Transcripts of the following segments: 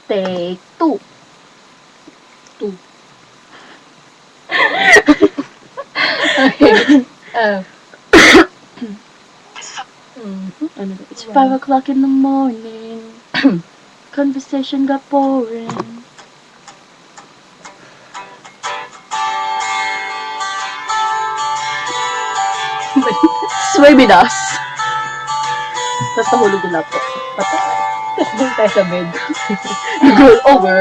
Take two. Two. Okay. It's 5 o'clock in the morning. Conversation got boring. Sway with us. Tapos nahulog yung laptop. Patay. Tapos doon tayo sa bed. Roll over.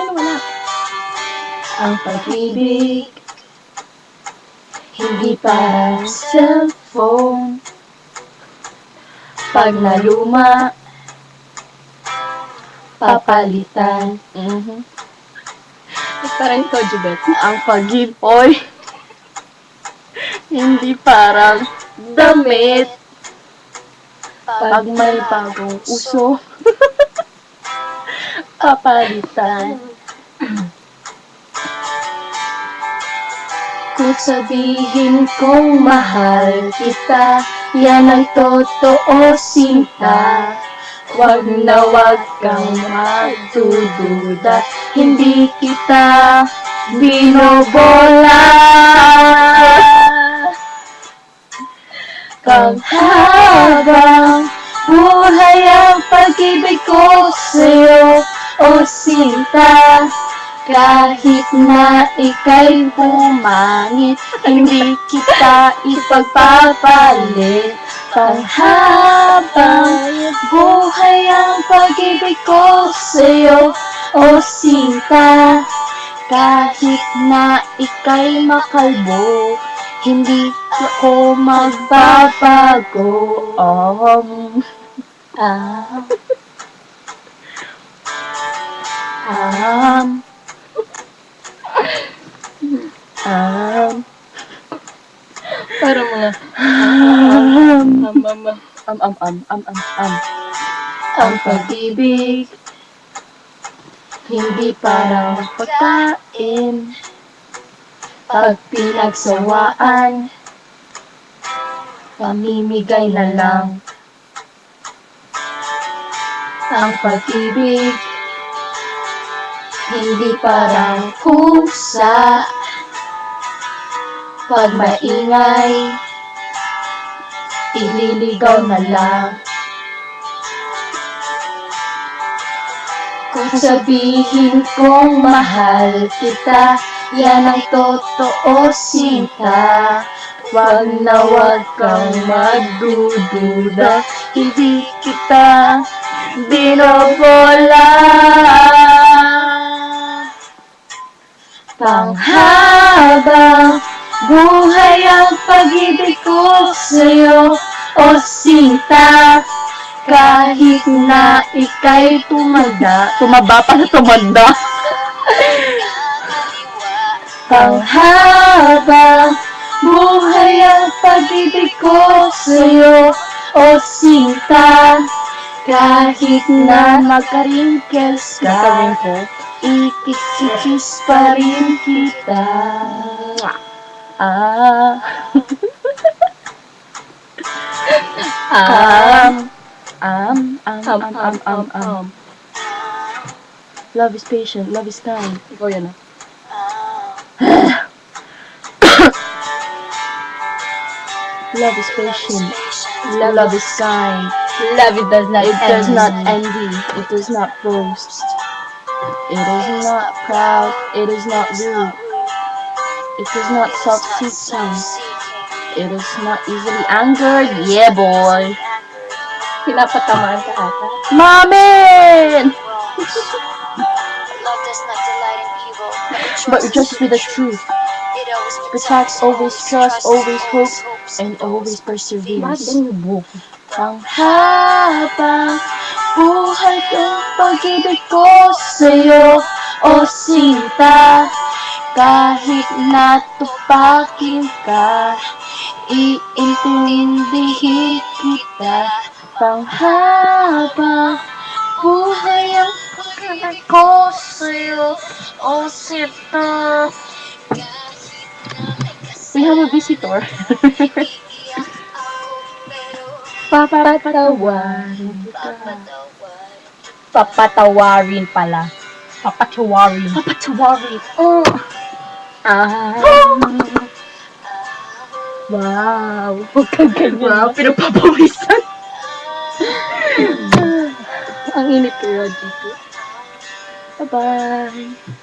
Ano wala? Ang pag-ibig hindi parang cellphone. Pag naluma, papalitan. Parang ikaw, Jubet. Ang pag-ibig hindi parang damit. Pag may bagong uso, papalitan. Kung sabihin kong mahal kita, yan ang totoo sinta. Wag na wag kang magdududa, hindi kita binobola. Kang habang buhay ang pag-ibig ko sa'yo, o sinta. Kahit na ika'y bumangit, hindi kita ipagpapalit. Panghabang buhay ang pag-ibig ko sa'yo, o sinta. Kahit na ika'y makalbo, hindi ako magbabago. Para mga Ang pag-ibig hindi parang pagkain. Pag pinagsawaan, pamimigay na lang. Ang pag-ibig hindi parang pusa. Pag maingay, ililigaw na lang. Kung sabihin kong mahal kita, yan ang totoo sinta. Wag na wag kang magdududa, hindi kita binobola. Panghabang buhay ang pag-ibig ko sa'yo, o sinta. Kahit na ika'y tumaba pa na tumanda. Panghabang buhay ang pag-ibig ko sa'yo, o sinta. Kahit na magka-wrinkles ka, ikikikis pa rin kita. Love is patient, love is kind. ikaw yan Love is patient, love is kind. Love it does not It does not envy, it does not boast. It is not proud, it is not rude. It is not self-seeking. It is not easily angered. Yeah, boy. Pinapatamaan ka ata. Mamen! Love does not delight in evil, But just with the truth. it always Protects, always trust, always hope, and always perseveres. Panghabang buhay ang pag-ibig ko sa'yo, o sinta. Kahit natupakin ka, iintindihin kita. Panghabang buhay ang pag-ibig ko sa'yo, o sinta. We have a visitor. Papatawan kita. Papatawarin pala. Papatawarin. Papatawarin. Ah. Wow. Huwag kang ganyan. Wow, pinagpapawisan. Ang init kayo dito. Bye-bye.